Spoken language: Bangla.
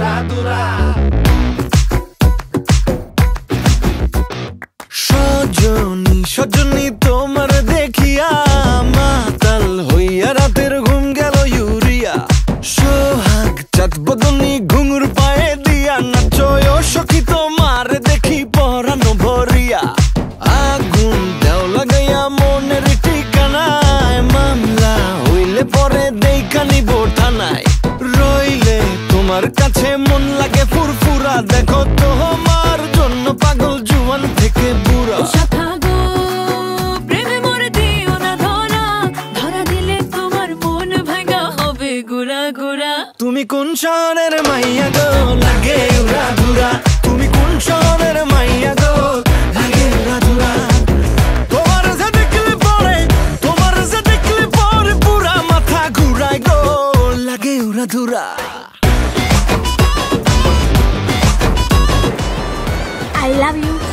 উড়া দুরা। সজনী সজনী তোমার দেখিয়া মাতাল হইয়া রাতের ঘুম গেল ইউরিয়া। সোহাগ চাঁদ বদনী ঘুঙুর পায়ে দিয়া নাচয় সখী তোমার দেখি পরানো ভরিয়া। আগুন দেও লাগাইয়া মনের ঠিকানায় মামলা হইলে পরে দেখা নিব থানায়। রইলে তোমার কাছে মন লাগে ফুরফুরা দেখো তোমার জন্য পাগল জুয়ান থেকে বুড়া। তুমি কোন শহরের মাইয়া গো লাগে উড়া ধুরা। তুমি কোন শহরের মাইয়া গো লাগে উড়া ধুরা। তোমার যে দেখলে পরে পুরা মাথা ঘুরায় গো লাগে উড়া ধুরা। I love you.